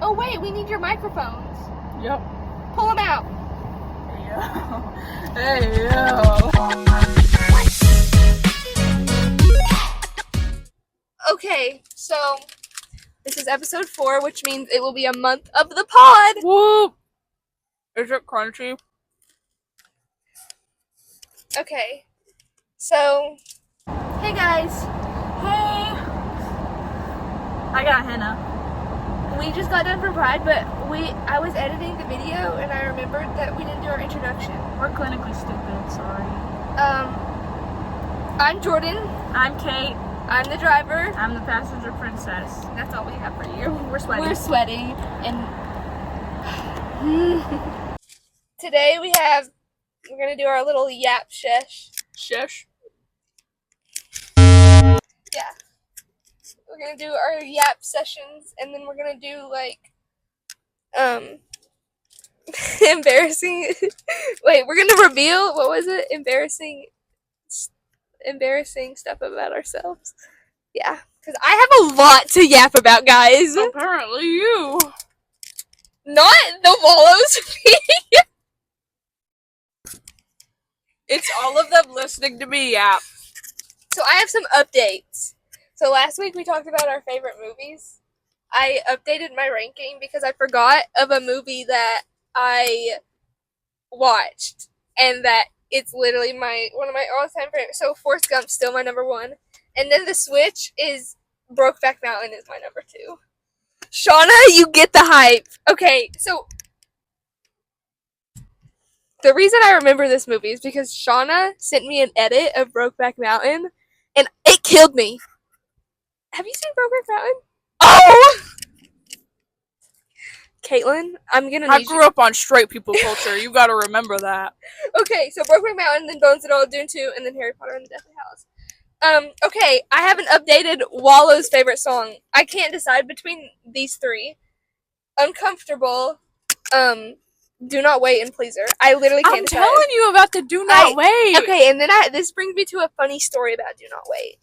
Oh wait, we need your microphones. Yep. Pull them out. Hey yo. Okay, so this is episode 4, which means it will be a month of the pod. Whoop. Is it crunchy? Okay, so hey guys, Hey. I got henna. we just got done from Pride, but I was editing the video and I remembered that we didn't do our introduction. We're clinically stupid, sorry. I'm Jordan. I'm Kate. I'm the driver. I'm the passenger princess. That's all we have for you. We're sweating. We're sweating, and today we're gonna do our little yap shesh. Shush. Yeah, we're gonna do our yap sessions, and then we're gonna do like embarrassing. Wait, we're gonna reveal what was it? Embarrassing stuff about ourselves. Yeah, because I have a lot to yap about, guys. Apparently you. Not the wallows. It's all of them listening to me yap. So I have some updates. So last week we talked about our favorite movies. I updated my ranking because I forgot of a movie that I watched, and that it's literally one of my all-time favorites. So Forrest Gump's still my number 1, and then the switch is Brokeback Mountain is my number 2. Shauna, you get the hype. Okay, so the reason I remember this movie is because Shauna sent me an edit of Brokeback Mountain, and it killed me. Have you seen Brokeback Mountain? Oh! Caitlin, I'm gonna need I grew up on straight people culture. You gotta remember that. Okay, so Brokeback Mountain, then Bones and All, Dune 2, and then Harry Potter and the Deathly Hallows. Okay, I have an updated Wallows favorite song. I can't decide between these 3. Uncomfortable, Do Not Wait, and Pleaser. I literally can't decide. I'm telling you about the Do Not Wait. Okay, and then this brings me to a funny story about Do Not Wait.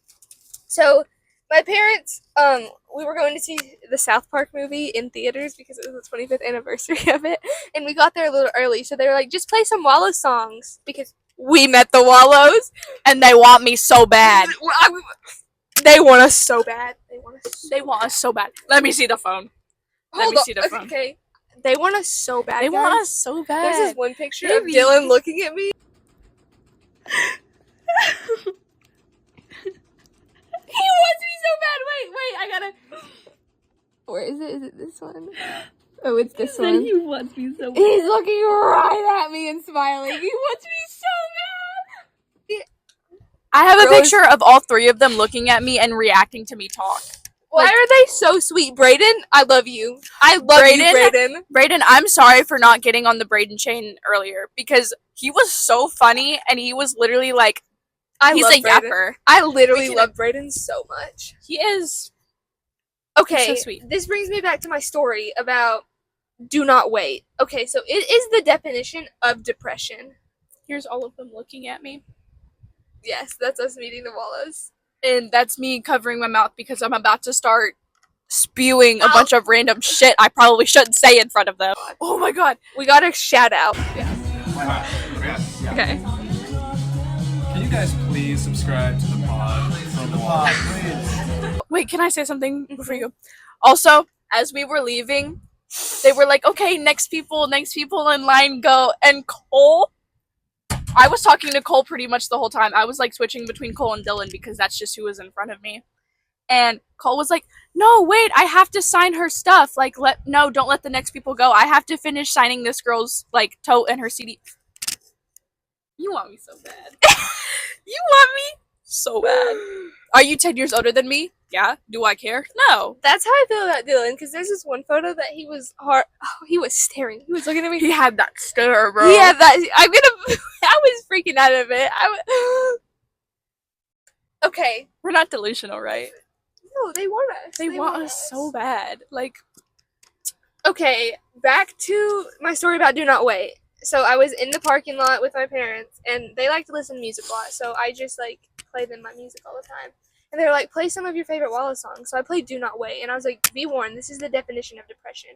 So, my parents, we were going to see the South Park movie in theaters because it was the 25th anniversary of it, and we got there a little early, so they were like, just play some Wallows songs, because we met the Wallows, And they want me so bad. They want us so bad. They want us so bad. Let me see the phone. Let me see the phone. Okay, they want us so bad, They want guys. us so bad. There's this one picture Baby. of Dylan looking at me. He wants me so bad. Wait, I gotta. Where is it? Is it this one? Oh, it's this one. He wants me so bad. He's looking right at me and smiling. He wants me so bad. I have a Girls- picture of all 3 of them looking at me and reacting to me talk. Why are they so sweet? Brayden, I love you. I love you, Brayden. Brayden, I'm sorry for not getting on the Brayden chain earlier because he was so funny and he was literally like, he's love a Brayden. yapper. I literally We love Brayden so much. He is. Okay, He's so sweet. This brings me back to my story about Do Not Wait. Okay, so it is the definition of depression. Here's all of them looking at me. Yes, that's us meeting the Wallows. And that's me covering my mouth because I'm about to start spewing a bunch of random shit I probably shouldn't say in front of them. Oh my god. We got a shout out. Okay. Can you guys please subscribe to the pod from the pod, please? Wait, can I say something before you go? Also, as we were leaving, they were like, okay, next people in line go. And Cole, I was talking to Cole pretty much the whole time. I was like switching between Cole and Dylan because that's just who was in front of me. And Cole was like, no, wait, I have to sign her stuff. Like, don't let the next people go. I have to finish signing this girl's, like, tote and her CD. You want me so bad. You want me so bad. Are you 10 years older than me? Yeah. Do I care? No. That's how I feel about Dylan, because there's this one photo that he was he was staring. He was looking at me. He had that stare, bro. He had that. I was freaking out of it. Okay. We're not delusional, right? No, they want us. They want us so bad. Like, okay, back to my story about Do Not Wait. So I was in the parking lot with my parents, and they like to listen to music a lot, so I just, like, play them my music all the time. And they were like, play some of your favorite Wallows songs. So I played Do Not Wait. And I was like, be warned, this is the definition of depression.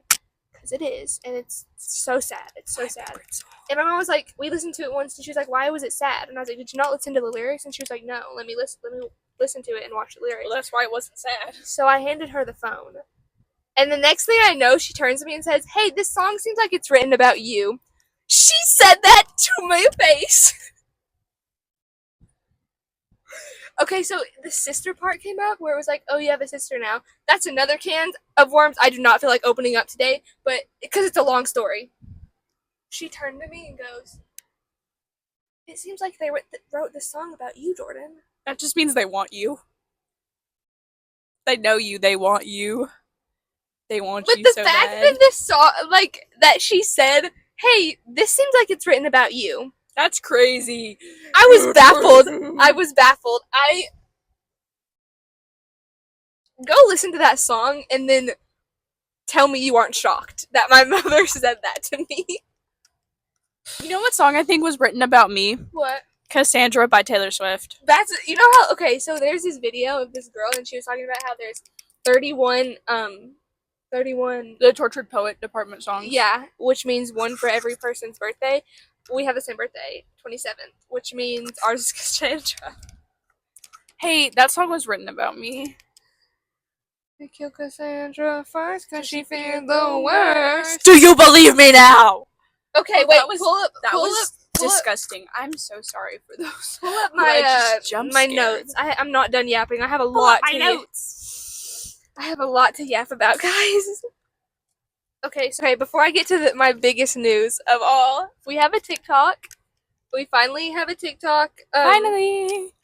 Because it is. And it's so sad. It's so sad. And my mom was like, we listened to it once. And she was like, why was it sad? And I was like, did you not listen to the lyrics? And she was like, no, let me listen to it and watch the lyrics. Well, that's why it wasn't sad. So I handed her the phone. And the next thing I know, she turns to me and says, hey, this song seems like it's written about you. She said that to my face. Okay, so the sister part came up where it was like, oh, you have a sister now. That's another can of worms I do not feel like opening up today, but because it's a long story. She turned to me and goes, it seems like they wrote this song about you, Jordan. That just means they want you. They know you. They want you. They want But you the so fact bad. that this song, like, that she said, hey, this seems like it's written about you. That's crazy. I was baffled. I was baffled. I go listen to that song and then tell me you aren't shocked that my mother said that to me. You know what song I think was written about me? What? Cassandra by Taylor Swift. That's, you know how, okay, so there's this video of this girl and she was talking about how there's 31 The Tortured Poet Department songs. yeah, which means one for every person's birthday. We have the same birthday, 27th, which means ours is Cassandra. Hey, that song was written about me. They killed Cassandra first because she feared the worst. Do you believe me now? Okay, Oh, wait, that was- That was pull up, disgusting. I'm so sorry for those. pull up But I my just jump my scared. notes. I'm not done yapping. I have a Pull lot up my to notes. I have a lot to yap about, guys. Okay, so before I get to my biggest news of all, we have a TikTok. We finally have a TikTok. Finally.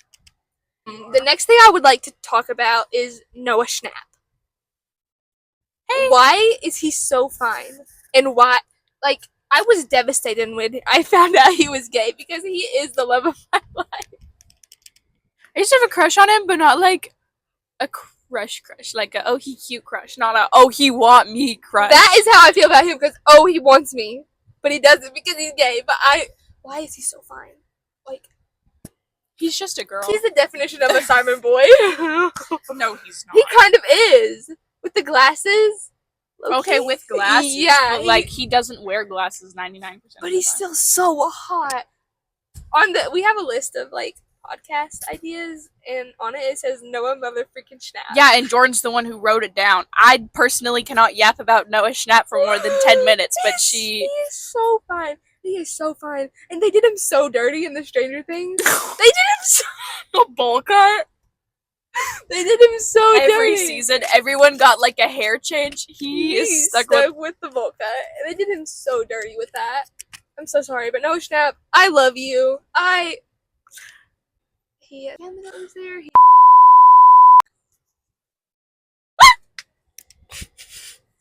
The next thing I would like to talk about is Noah Schnapp. Hey. Why is he so fine? And why, like, I was devastated when I found out he was gay because he is the love of my life. I used to have a crush on him, but not like a crush. Like a, oh, he cute crush. Not a, oh, he want me crush. That is how I feel about him because, oh, he wants me. But he doesn't because he's gay. But why is he so fine? Like, He's just a girl. he's the definition of a Simon boy. No, he's not. He kind of is. With the glasses. Okay, with glasses. Yeah. But, like, he doesn't wear glasses 99%. But he's still so hot. We have a list of, like, podcast ideas, and on it says Noah mother freaking Schnapp. Yeah, and Jordan's the one who wrote it down. I personally cannot yap about Noah Schnapp for more than 10 minutes, but He is so fine. He is so fine. And they did him so dirty in the Stranger Things. They did him so... A bowl cut? They did him so dirty. Every season, everyone got, like, a hair change. He is stuck with the bowl cut. They did him so dirty with that. I'm so sorry, but Noah Schnapp, I love you. He that was there.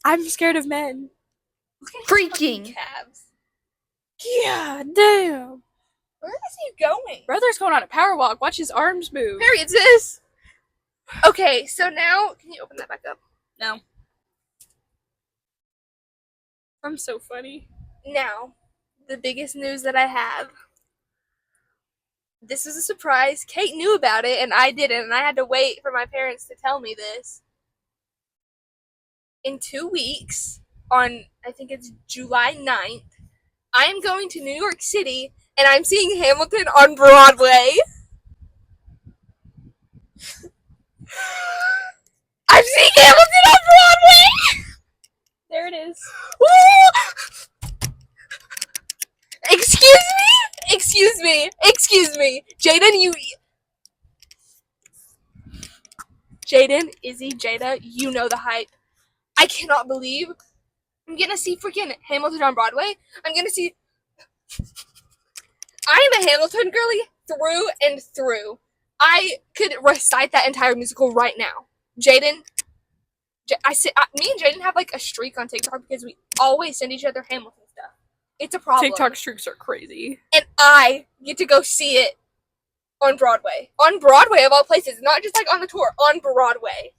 I'm scared of men. Freaking calves. Yeah, damn. Where is he going? Brother's going on a power walk. Watch his arms move. Period, sis. Okay, so now, can you open that back up? No. I'm so funny. Now, the biggest news that I have. This was a surprise. Kate knew about it, and I didn't, and I had to wait for my parents to tell me this. In 2 weeks, on, I think it's July 9th, I am going to New York City, and I'm seeing Hamilton on Broadway. I'm seeing Hamilton on Broadway! There it is. Woo! Excuse me. Jaden, Izzy, Jada, you know the hype. I cannot believe I'm gonna see freaking Hamilton on Broadway. I am a Hamilton girly through and through. I could recite that entire musical right now. Jaden, me and Jaden have like a streak on TikTok because we always send each other Hamilton stuff. It's a problem. TikTok streaks are crazy. And I get to go see it on Broadway. On Broadway of all places, not just like on the tour, on Broadway.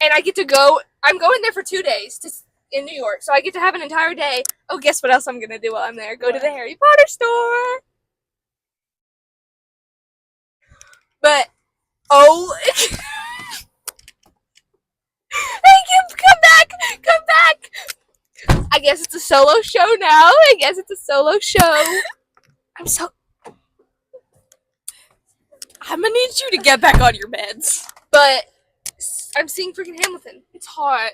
And I get to go, I'm going there for 2 days in New York, so I get to have an entire day. Oh, guess what else I'm going to do while I'm there? Go to the Harry Potter store. But Oh. Hey, come back! Come back! I guess it's a solo show now. I'm gonna need you to get back on your meds. But I'm seeing freaking Hamilton. It's hot.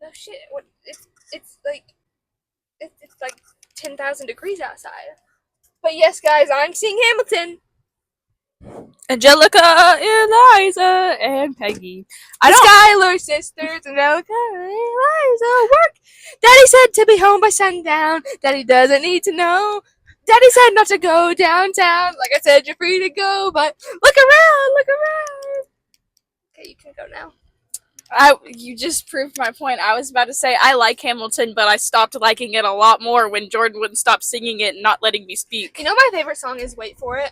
No shit. What? It's like 10,000 degrees outside. But yes, guys, I'm seeing Hamilton. Angelica, Eliza, and Peggy. The Skylar sisters, Angelica, Eliza, work. Daddy said to be home by sundown. Daddy doesn't need to know. Daddy said not to go downtown. Like I said, you're free to go, but look around, look around. Okay, you can go now. You just proved my point. I was about to say I like Hamilton, but I stopped liking it a lot more when Jordan wouldn't stop singing it and not letting me speak. You know my favorite song is Wait For It?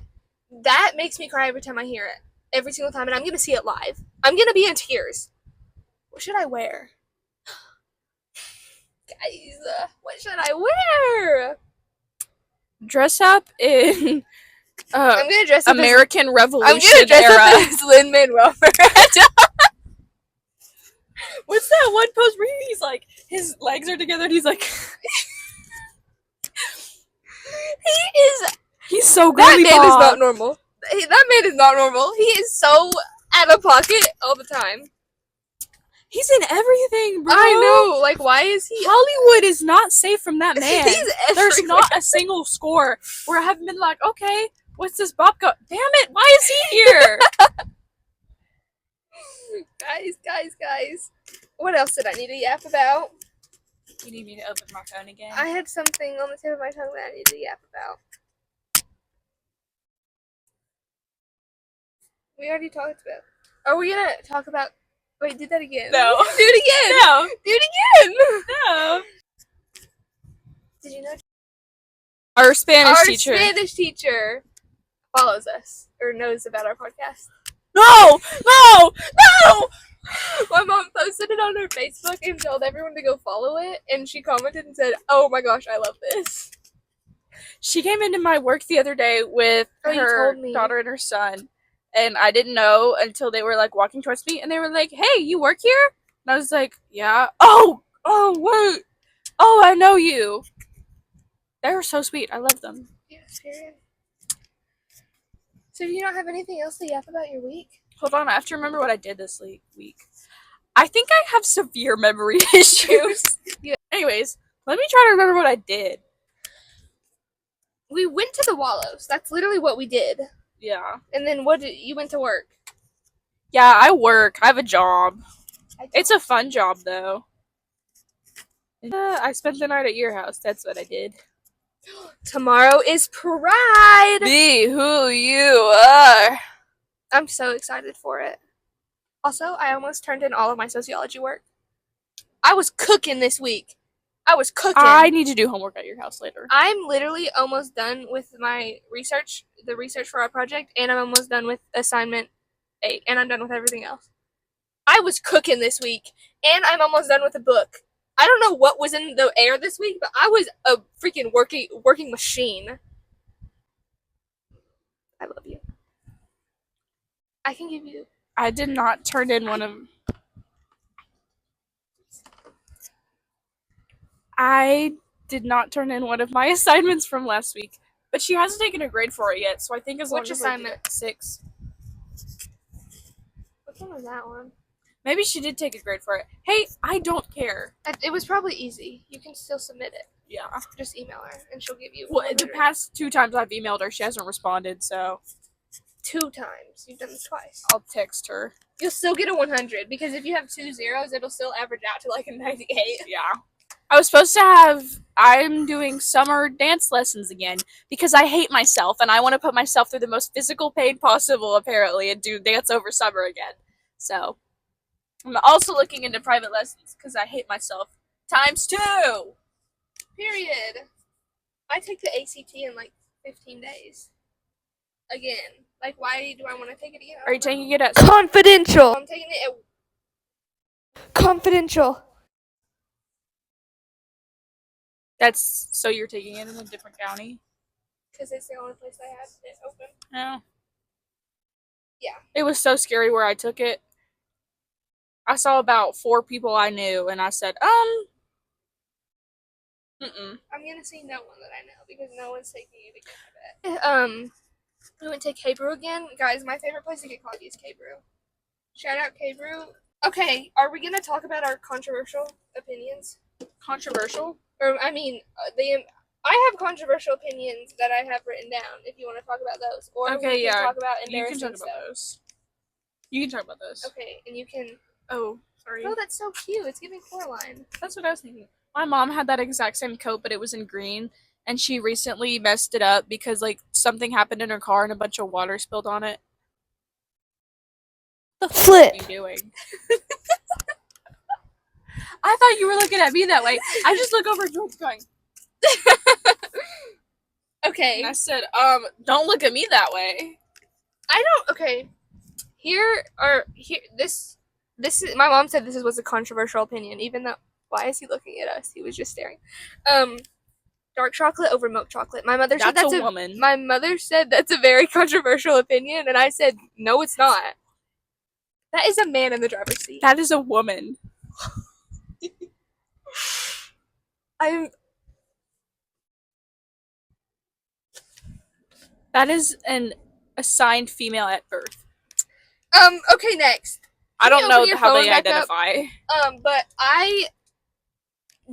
That makes me cry every time I hear it. Every single time, and I'm gonna see it live. I'm gonna be in tears. What should I wear? Guys, what should I wear? Dress up in I'm gonna dress up American Revolution I'm gonna dress era. up as Lin-Manuel Miranda. What's that one pose where he's like, his legs are together and he's like, he's so good. That man is not normal. That man is not normal. He is so out of pocket all the time. He's in everything, bro. I know. Like, why is he? Hollywood is not safe from that man. He's There's everywhere. not a single score where I haven't been like, okay, what's this bop go? Damn it, why is he here? Guys. What else did I need to yap about? You need me to open my phone again? I had something on the tip of my tongue that I needed to yap about. We already talked about. Are we gonna talk about? Wait, do that again. No. Do it again. No. Do it again. No. Did you know Our Spanish our teacher. Spanish teacher follows us or knows about our podcast? No! My mom posted it on her Facebook and told everyone to go follow it, and she commented and said, "Oh my gosh, I love this." She came into my work the other day with Oh, you her told me. daughter and her son, and I didn't know until they were like walking towards me, and they were like, "Hey, you work here?" And I was like, "Yeah." Oh, wait. Oh, I know you. They were so sweet. I love them. Yeah, period. So do you not have anything else to yap about your week? Hold on, I have to remember what I did this week. I think I have severe memory issues. Yeah. Anyways, let me try to remember what I did. We went to the Wallows. That's literally what we did. Yeah. And then you went to work? Yeah, I work. I have a job. It's a fun job, though. I spent the night at your house. That's what I did. Tomorrow is Pride! Be who you are. I'm so excited for it. Also, I almost turned in all of my sociology work. I was cooking this week. I need to do homework at your house later. I'm literally almost done with my research, the research for our project, and I'm almost done with assignment 8, and I'm done with everything else. I was cooking this week, and I'm almost done with the book. I don't know what was in the air this week, but I was a freaking working machine. I love you. I can give you... I did not turn in one of... I did not turn in one of my assignments from last week, but she hasn't taken a grade for it yet, so I think as long Which as I assignment? get 6. Which one was that one? Maybe she did take a grade for it. Hey, I don't care. It was probably easy. You can still submit it. Yeah. Just email her, and she'll give you... Well, the past 2 times I've emailed her, she hasn't responded, so... 2 times. You've done this twice. I'll text her. You'll still get a 100, because if you have 2 zeros, it'll still average out to like a 98. Yeah. I was supposed to have... I'm doing summer dance lessons again, because I hate myself, and I want to put myself through the most physical pain possible, apparently, and do dance over summer again. So... I'm also looking into private lessons, because I hate myself. ×2! Period. I take the ACT in like 15 days. Again. Like, why do I want to take it again? Are you taking it at... Confidential! I'm taking it at... Confidential. That's... So you're taking it in a different county? Because it's the only place I had it open. No. Yeah. It was so scary where I took it. I saw about 4 people I knew, and I said, mm-mm. I'm gonna say no one that I know because no one's taking it again. I bet. We went to K-Brew again, guys. My favorite place to get coffee is K-Brew. Shout out K-Brew. Okay, are we gonna talk about our controversial opinions? Controversial? Or I mean, I have controversial opinions that I have written down. If you want to talk about those, or Okay, we can talk about embarrassing you can talk stuff. about those. You can talk about those. Okay, and you can. Oh, sorry. Oh, that's so cute. It's giving Coraline. That's what I was thinking. My mom had that exact same coat, but it was in green, and she recently messed it up because like something happened in her car and a bunch of water spilled on it. The flip. What are you doing? I thought you were looking at me that way. I just look over at George going. Okay. And I said, don't look at me that way. I don't. Okay. This is my mom said was a controversial opinion. Even though, why is he looking at us? He was just staring. Dark chocolate over milk chocolate. My mother said that's a woman. My mother said that's a very controversial opinion, and I said no, it's not. That is a man in the driver's seat. That is a woman. I'm. That is an assigned female at birth. Okay, next. I don't know how they back identify. But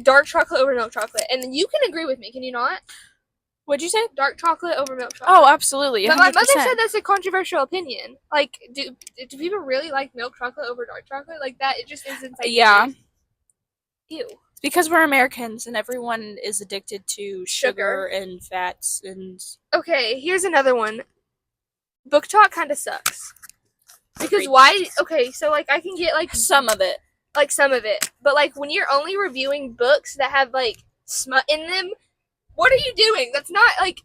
dark chocolate over milk chocolate, and you can agree with me, can you not? What'd you say? Dark chocolate over milk chocolate. Oh, absolutely. 100%. But my mother said that's a controversial opinion. Like, do people really like milk chocolate over dark chocolate? Like that, it just isn't. Like, yeah. Ew. It's because we're Americans and everyone is addicted to sugar and fats and. Okay, here's another one. Book talk kind of sucks. Because Agreed. why? Okay, so like I can get like some of it, but like when you're only reviewing books that have like smut in them, what are you doing? That's not like.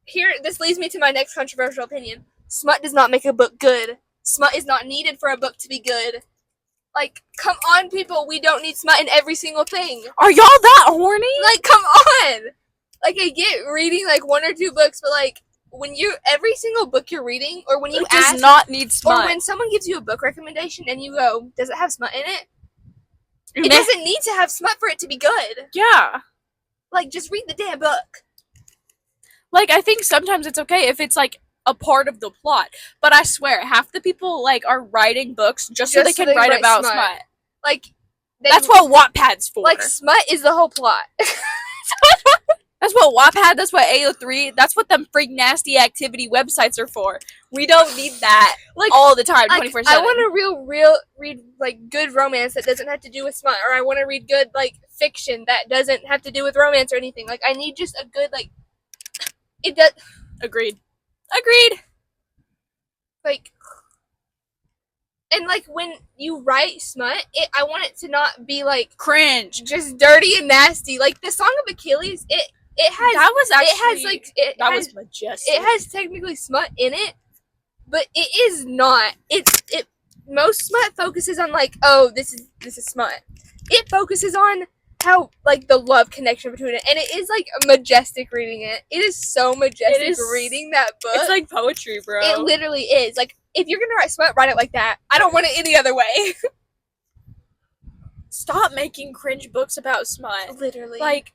Here, this leads me to my next controversial opinion. Smut does not make a book good. Smut is not needed for a book to be good. Like, come on, people. We don't need smut in every single thing. Are y'all that horny? Like, come on. Like, I get reading like 1 or 2 books, but like when every single book you're reading, or when you does not need smut, or when someone gives you a book recommendation and you go, "Does it have smut in it?" It doesn't need to have smut for it to be good. Yeah. Like, just read the damn book. Like, I think sometimes it's okay if it's like a part of the plot, but I swear half the people like are writing books just so they can write about smut. Like, that's what Wattpad's for. Like, smut is the whole plot. That's what Wattpad, that's what AO3, that's what them freak nasty activity websites are for. We don't need that like all the time, 24/7. I want to read like good romance that doesn't have to do with smut, or I want to read good like fiction that doesn't have to do with romance or anything. Like, I need just a good like. It does. Agreed. Like, and like when you write smut, I want it to not be like cringe, just dirty and nasty. Like the Song of Achilles, it has that was actually it has like that was majestic. It has technically smut in it, but it is not. It most smut focuses on like, oh, this is smut. It focuses on how like the love connection between it, and it is like majestic reading it. It is so majestic reading that book. It's like poetry, bro. It literally is. Like, if you're gonna write smut, write it like that. I don't want it any other way. Stop making cringe books about smut. Literally. Like,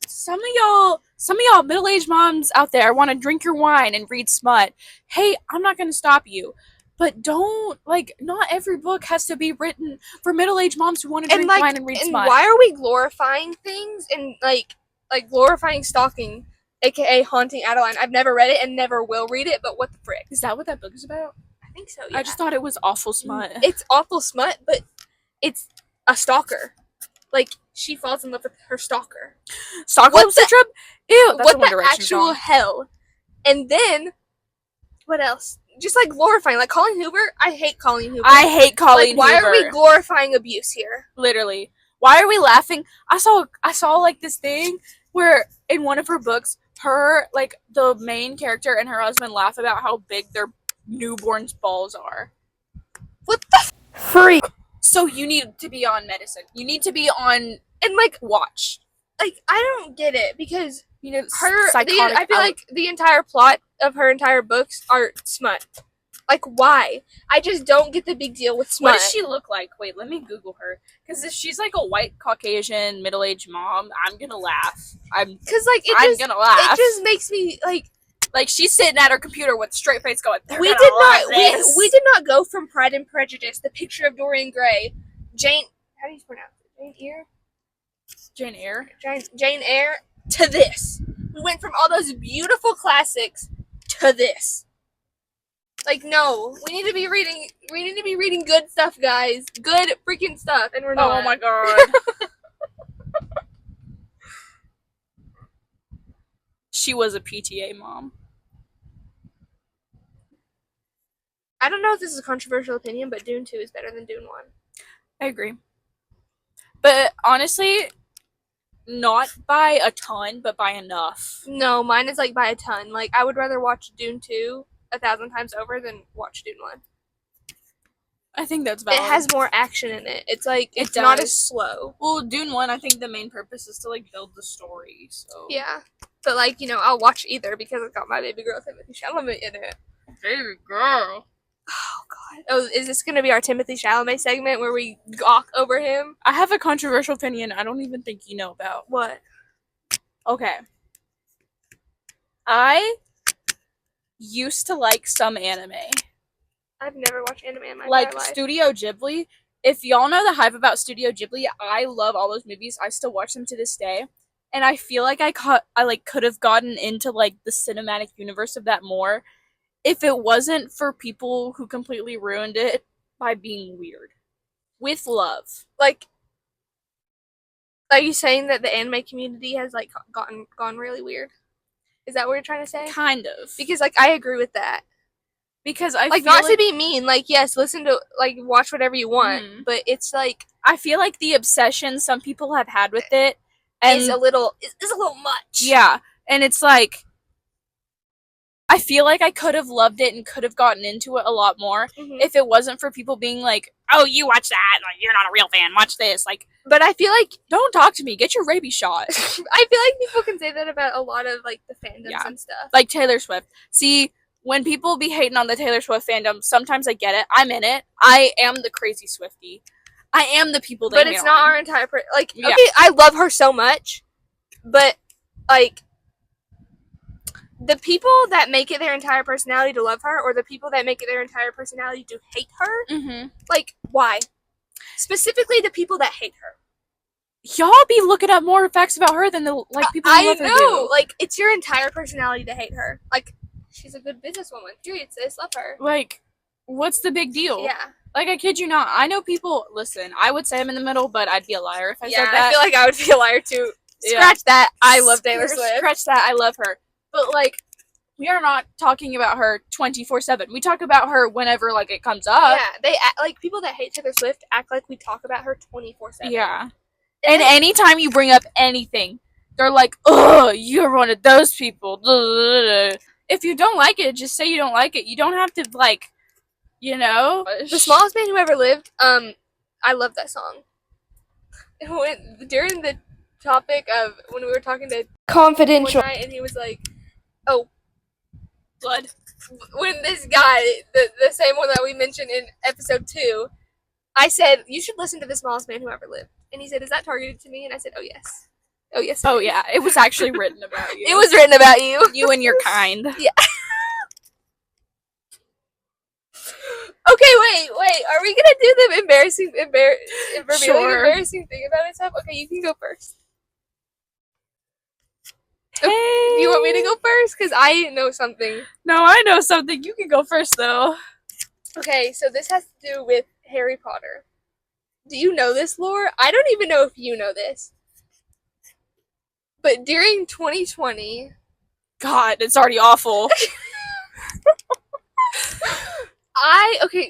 some of y'all middle-aged moms out there want to drink your wine and read smut. Hey, I'm not gonna stop you. But don't, like, not every book has to be written for middle-aged moms who want to drink wine and read smut. And why are we glorifying things and, like glorifying stalking, aka Haunting Adeline? I've never read it and never will read it, but what the frick? Is that what that book is about? I think so, yeah. I just thought it was awful smut. It's awful smut, but it's a stalker. Like, she falls in love with her stalker. Stockholm Syndrome? Ew, that's what the actual hell? And then, what else? Just like glorifying, like Colleen Hoover. I hate Colleen Hoover. I hate Colleen Hoover. Why are we glorifying abuse here? Literally. Why are we laughing? I saw like this thing where in one of her books, her, like, the main character and her husband laugh about how big their newborn's balls are. What the freak? So you need to be on medicine. You need to be on and like watch. Like, I don't get it because you know I feel like the entire plot of her entire books are smut. Like, why? I just don't get the big deal with smut. What does she look like? Wait, let me Google her. Because if she's like a white Caucasian middle-aged mom, I'm gonna laugh. I'm gonna laugh. It just makes me like she's sitting at her computer with a straight face going, we did not go from Pride and Prejudice, the picture of Dorian Gray, Jane, how do you pronounce it? Jane Eyre? Jane Eyre, to this. We went from all those beautiful classics to this. Like, no, we need to be reading good stuff, guys. Good freaking stuff, and we're not. Oh my god. She was a PTA mom. I don't know if this is a controversial opinion, but Dune 2 is better than Dune 1. I agree. But honestly, not by a ton, but by enough. No, mine is like by a ton. Like, I would rather watch Dune 2 1,000 times over than watch Dune 1. I think that's valid. It has more action in it. It's like, it's not as slow. Well, Dune 1, I think the main purpose is to like build the story, so. Yeah. But like, I'll watch either because it's got my baby girl Timothee Chalamet in it. Baby girl. Oh god. Oh, is this gonna be our Timothee Chalamet segment where we gawk over him? I have a controversial opinion I don't even think you know about. What? Okay. I used to like some anime. I've never watched anime in my like life. Studio Ghibli. If y'all know the hype about Studio Ghibli, I love all those movies. I still watch them to this day. And I feel like I could have gotten into like the cinematic universe of that more if it wasn't for people who completely ruined it by being weird. With love. Like, are you saying that the anime community has like gone really weird? Is that what you're trying to say? Kind of. Because like I agree with that. Because I like feel not to be mean, like yes, listen to like watch whatever you want, but it's like I feel like the obsession some people have had with it is a little much. Yeah, and it's like I feel like I could have loved it and could have gotten into it a lot more if it wasn't for people being like, "Oh, you watch that? Like, you're not a real fan. Watch this." Like, but I feel like don't talk to me. Get your rabies shot. I feel like people can say that about a lot of like the fandoms and stuff. Like Taylor Swift. See, when people be hating on the Taylor Swift fandom, sometimes I get it. I'm in it. I am the crazy Swiftie. I am the people that. But it's not our entire okay, I love her so much, but like the people that make it their entire personality to love her, or the people that make it their entire personality to hate her, like why? Specifically, the people that hate her. Y'all be looking up more facts about her than the people who love her do. I know, like it's your entire personality to hate her. Like she's a good businesswoman. Period. Sis, love her. Like, what's the big deal? Yeah. Like, I kid you not. I know people. Listen, I would say I'm in the middle, but I'd be a liar if I said that. I feel like I would be a liar too. Scratch that. I love Taylor Swift. Scratch that. I love her. But like, we are not talking about her 24/7. We talk about her whenever like it comes up. Yeah, they like people that hate Taylor Swift act like we talk about her 24/7. Yeah. And anytime you bring up anything, they're like, "Oh, you're one of those people." If you don't like it, just say you don't like it. You don't have to like, The Smallest Man Who Ever Lived. I love that song. During the topic of when we were talking to Confidential one night, and he was like, "Oh, blood." When this guy, the same one that we mentioned in episode 2, I said, "You should listen to The Smallest Man Who Ever Lived." And he said, "Is that targeted to me?" And I said, "Oh, yes. Oh, yes. Oh, yeah. It was actually written about you. It was written about you. You and your kind. Yeah. Okay, wait. Are we gonna do the embarrassing thing about itself? Okay, you can go first. Hey. Do you want me to go first? Because I know something. No, I know something. You can go first, though. Okay, so this has to do with Harry Potter. Do you know this lore? I don't even know if you know this. But during 2020... God, it's already awful.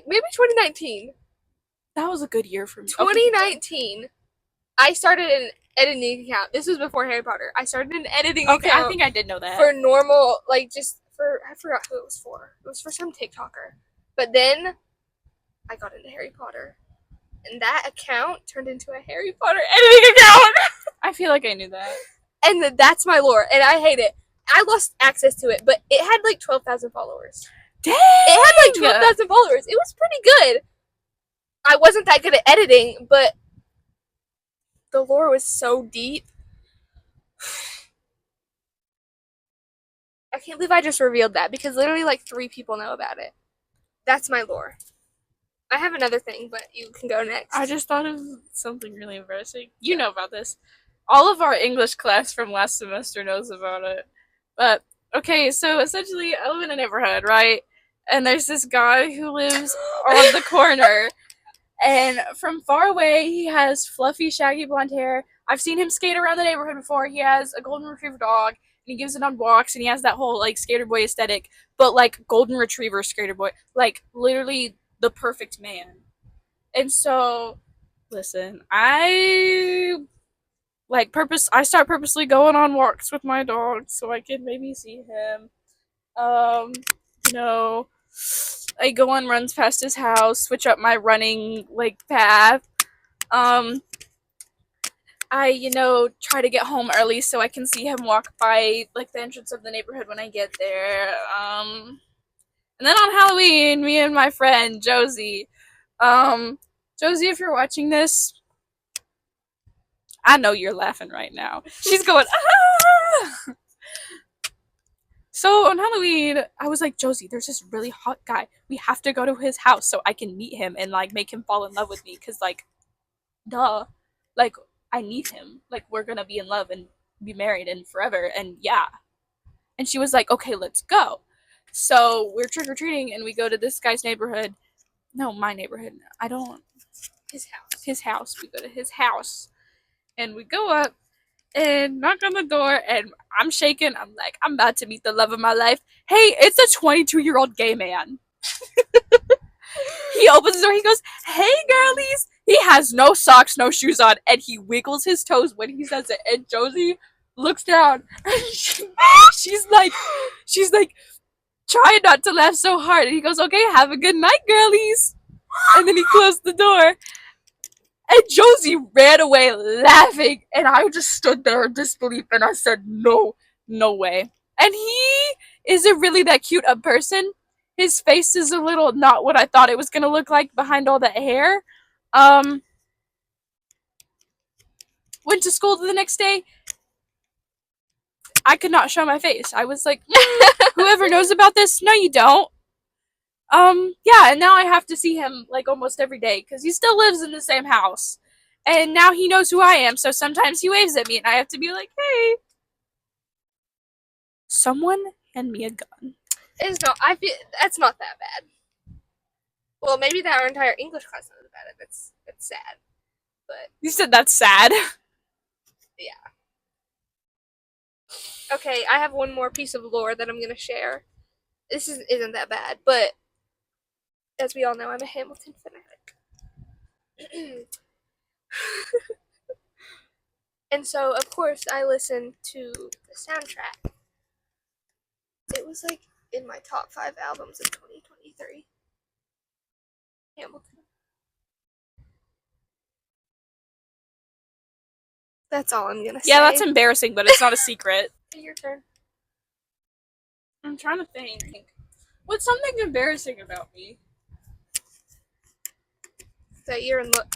maybe 2019. That was a good year for me. 2019, I started an editing account. This was before Harry Potter. I started an editing account. Okay, I think I did know that. For normal, like, just for... I forgot who it was for. It was for some TikToker. But then, I got into Harry Potter. And that account turned into a Harry Potter editing account! I feel like I knew that. And that's my lore, and I hate it. I lost access to it, but it had like 12,000 followers. Dang! It had like 12,000 followers. It was pretty good. I wasn't that good at editing, but the lore was so deep. I can't believe I just revealed that because literally like 3 people know about it. That's my lore. I have another thing, but you can go next. I just thought of something really embarrassing. You know about this. All of our English class from last semester knows about it. But, okay, so essentially, I live in a neighborhood, right? And there's this guy who lives on the corner. And from far away, he has fluffy, shaggy blonde hair. I've seen him skate around the neighborhood before. He has a golden retriever dog, and he gives it on walks, and he has that whole, like, skater boy aesthetic. But, like, golden retriever skater boy. Like, literally the perfect man. And so, listen, I start purposely going on walks with my dog so I can maybe see him. You know, I go on runs past his house, switch up my running like path. I, try to get home early so I can see him walk by like the entrance of the neighborhood when I get there. And then on Halloween, me and my friend Josie, Josie, if you're watching this, I know you're laughing right now. She's going, ah! So on Halloween, I was like, Josie, there's this really hot guy. We have to go to his house so I can meet him and like make him fall in love with me. Cause like, duh, like I need him. Like we're gonna be in love and be married and forever. And yeah. And she was like, okay, let's go. So we're trick or treating and we go to this guy's neighborhood. No, my neighborhood. His house. His house. We go to his house. And we go up and knock on the door, and I'm shaking. I'm like, I'm about to meet the love of my life. Hey, it's a 22-year-old gay man. He opens the door. He goes, hey, girlies. He has no socks, no shoes on, and he wiggles his toes when he says it. And Josie looks down, and she's like, trying not to laugh so hard. And he goes, okay, have a good night, girlies. And then he closed the door. And Josie ran away laughing, and I just stood there in disbelief, and I said, no way. And he isn't really that cute a person. His face is a little not what I thought it was going to look like behind all that hair. Went to school the next day. I could not show my face. I was like, whoever knows about this, no you don't. Yeah, and now I have to see him, like, almost every day, because he still lives in the same house. And now he knows who I am, so sometimes he waves at me, and I have to be like, hey, someone hand me a gun. I feel that's not that bad. Well, maybe that our entire English class knows about it. It's sad. But You said that's sad. yeah. Okay, I have one more piece of lore that I'm gonna share. This isn't that bad, but as we all know, I'm a Hamilton fanatic. And so, of course, I listened to the soundtrack. It was like in my top 5 albums of 2023. Hamilton. That's all I'm gonna say. Yeah, that's embarrassing, but it's not a secret. Your turn. I'm trying to think. What's something embarrassing about me? That you're in love.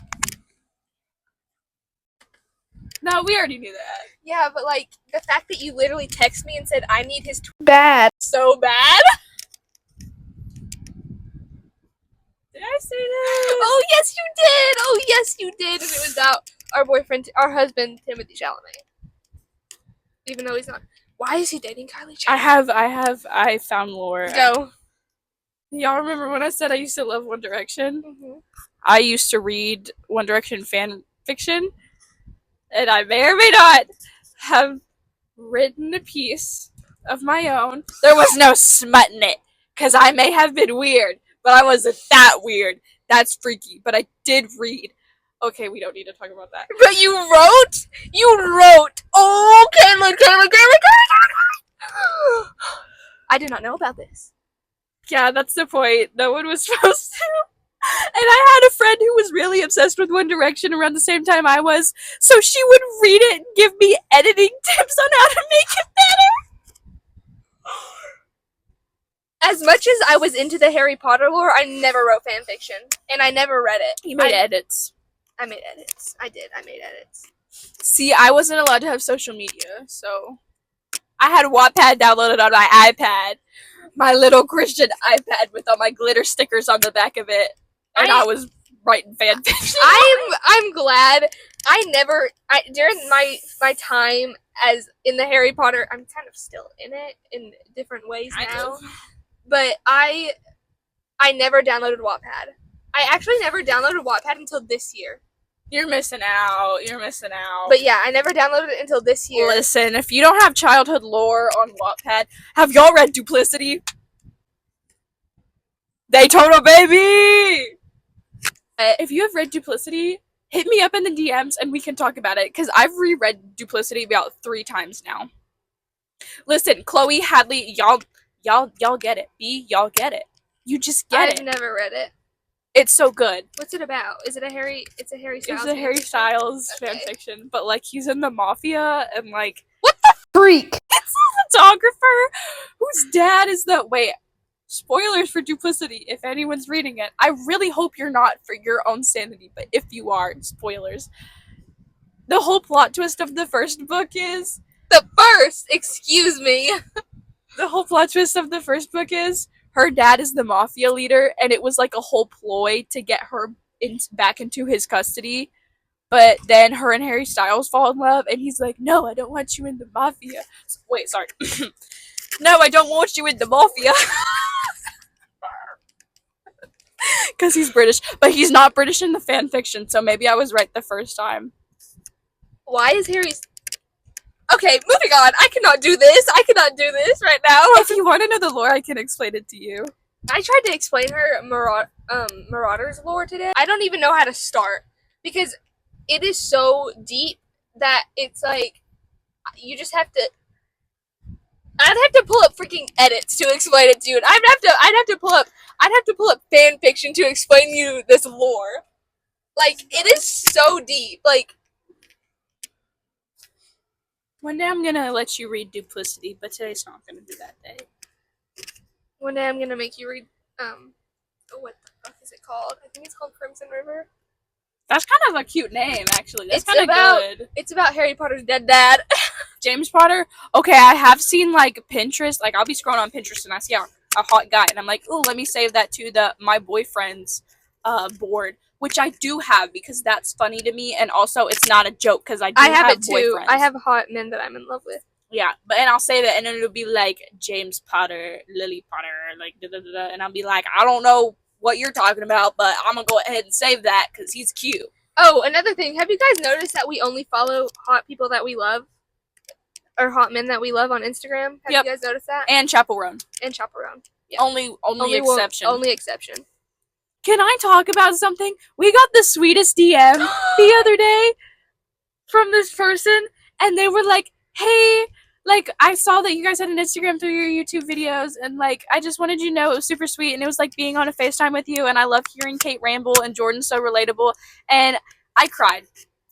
No, we already knew that. Yeah, but like the fact that you literally texted me and said I need his bad. So bad? Did I say that? Oh yes you did. Oh yes you did. And it was about our husband Timothee Chalamet. Even though he's not. Why is he dating Kylie Jenner? I found lore. Go. Y'all remember when I said I used to love One Direction? Mm-hmm. I used to read One Direction fan fiction, and I may or may not have written a piece of my own. There was no smut in it, because I may have been weird, but I wasn't that weird. That's freaky, but I did read. Okay, we don't need to talk about that. But you wrote? Oh, Kayla. I did not know about this. Yeah, that's the point. No one was supposed to. And I had a friend who was really obsessed with One Direction around the same time I was, so she would read it and give me editing tips on how to make it better. as much as I was into the Harry Potter lore, I never wrote fan fiction, and I never read it. You made edits. I made edits. I did. I made edits. See, I wasn't allowed to have social media, so I had Wattpad downloaded on my iPad, my little Christian iPad with all my glitter stickers on the back of it, and I was writing fan fiction. I'm glad during my time as in the Harry Potter, I'm kind of still in it in different ways now, but I never downloaded Wattpad. I actually never downloaded Wattpad until this year. You're missing out. You're missing out. But yeah, I never downloaded it until this year. Listen, if you don't have childhood lore on Wattpad, have y'all read Duplicity? Daytona, baby! If you have read Duplicity, hit me up in the DMs and we can talk about it, because I've reread Duplicity about 3 times now. Listen, Chloe, Hadley, y'all get it. Y'all get it. You just get it. I've never read it. It's so good. What's it about? Is it a Harry? It's a Harry Styles. It's a Harry Styles fanfiction, but like he's in the mafia and like what the freak? It's a photographer whose dad is the wait. Spoilers for Duplicity. If anyone's reading it, I really hope you're not for your own sanity. But if you are, spoilers. The whole plot twist of the first book is Excuse me. The whole plot twist of the first book is her dad is the mafia leader, and it was like a whole ploy to get her back into his custody. But then her and Harry Styles fall in love, and he's like, "No, I don't want you in the mafia." Wait, sorry. No, I don't want you in the mafia. Because he's British, but he's not British in the fan fiction, so maybe I was right the first time. Why is Harry's... Okay, moving on. I cannot do this right now. If you want to know the lore, I can explain it to you. I tried to explain her Marauder's lore today. I don't even know how to start, because it is so deep that it's like, you just have to... I'd have to pull up freaking edits to explain it to you. I'd have to pull up fan fiction to explain you this lore. Like, it is so deep. Like, one day I'm gonna let you read Duplicity, but today's not gonna be that day. one day I'm gonna make you read what the fuck is it called? I think it's called Crimson River. That's kind of a cute name, actually. That's It's kind of good. It's about Harry Potter's dead dad. James Potter? Okay, I have seen, like, Pinterest. Like, I'll be scrolling on Pinterest and I see a hot guy. And I'm like, ooh, let me save that to my boyfriend's board. Which I do have, because that's funny to me. And also, it's not a joke, because I have it too. boyfriends. I have hot men that I'm in love with. Yeah, and I'll save it, and then it'll be like, James Potter, Lily Potter, like, da-da-da-da. And I'll be like, I don't know what you're talking about, but I'm gonna go ahead and save that, because he's cute. Oh, another thing. Have you guys noticed that we only follow hot people that we love? Or hot men that we love on Instagram? Have you guys noticed that? And Chaperone. And Chaperone. Yeah. Only exception. Only exception. Can I talk about something? We got the sweetest DM the other day from this person, and they were like, hey, like, I saw that you guys had an Instagram through your YouTube videos, and, like, I just wanted you to know it was super sweet, and it was like being on a FaceTime with you, and I love hearing Kate ramble, and Jordan's so relatable, and I cried.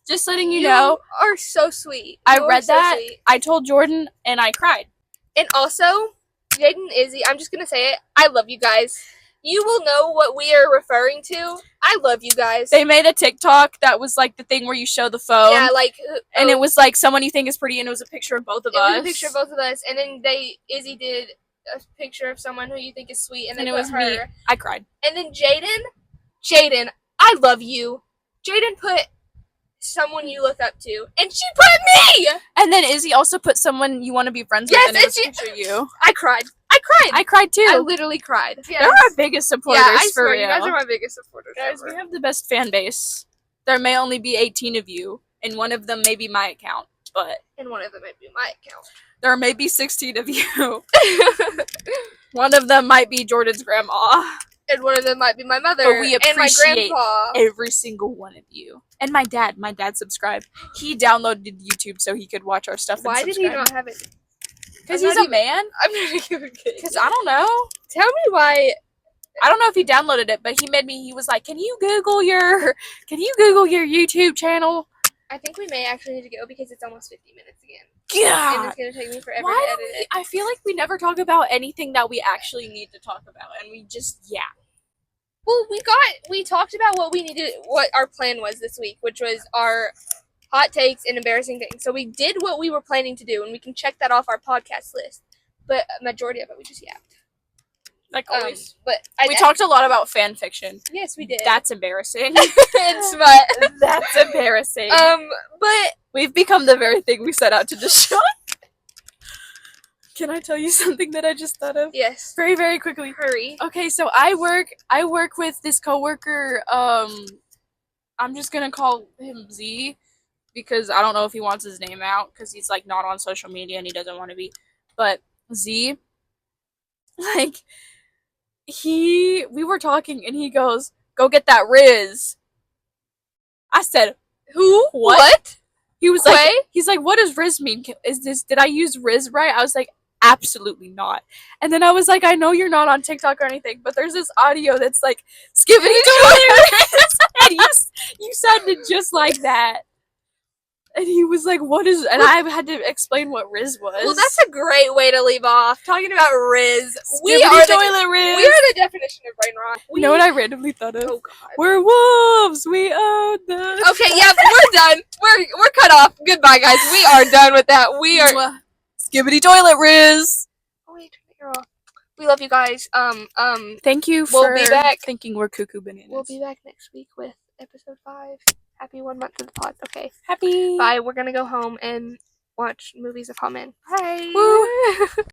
Just letting you know. You are so sweet. I read that, I told Jordan, and I cried. And also, Jade and Izzy, I'm just gonna say it, I love you guys. You will know what we are referring to. I love you guys. They made a TikTok that was like the thing where you show the phone. Yeah, like... and it was like someone you think is pretty, and it was a picture of both of us. It was a picture of both of us, and then Izzy did a picture of someone who you think is sweet, and then it was her. Me. I cried. And then Jaden, I love you. Jaden put someone you look up to, and she put me! And then Izzy also put someone you want to be friends with, and it was a picture of you. I cried too. I literally cried. Yes. They're our biggest supporters, yeah, I swear, for real. You guys are my biggest supporters. Guys, ever. we have the best fan base. There may only be 18 of you, and one of them may be my account, but... And one of them might be my account. There may be 16 of you. One of them might be Jordan's grandma. And one of them might be my mother. But we appreciate and my grandpa. every single one of you. And my dad subscribed. He downloaded YouTube so he could watch our stuff. Why did he not have it? Because he's a man? I'm not even kidding. Because I don't know. Tell me why. I don't know if he downloaded it, but he was like, can you Google your YouTube channel? I think we may actually need to go because it's almost 50 minutes again. And Yeah. it's going to take me forever Why to do edit we? it. I feel like we never talk about anything that we actually need to talk about, and we just Well, we talked about what our plan was this week, which was our hot takes and embarrassing things. So we did what we were planning to do, and we can check that off our podcast list. But a majority of it, we just yapped. like always. But We talked a lot about fan fiction. Yes, we did. That's embarrassing. and smut. That's embarrassing. But We've become the very thing we set out to destroy. Can I tell you something that I just thought of? yes, Very, very quickly. hurry. Okay, so I work with this coworker. I'm just gonna call him Z because I don't know if he wants his name out because he's like not on social media and he doesn't want to be. But Z, like, we were talking and he goes, "Go get that Riz." I said, Who? What? He was Quay? like, he's like, "What does Riz mean? Did I use Riz right?" I was like, absolutely not. And then I was like, I know you're not on TikTok or anything, but there's this audio that's like, skibbity and you sounded just like that. And he was like, what is, and I had to explain what Riz was. Well, that's a great way to leave off. Talking about Riz. We Skibbity are toilet Riz. We are the definition of brain rot. You know what I randomly thought of? Oh, God. We're wolves. We own them. Okay, yeah, we're done. We're cut off. Goodbye, guys. We are done with that. We are. Skibbity toilet Riz. Oh, wait, turn the ear off. We love you guys. Thank you We'll for be back. thinking we're cuckoo bananas. We'll be back next week with episode 5. Happy 1 month of the pod. Okay. Happy. Bye. We're gonna go home and watch movies of Home In. Bye. Woo.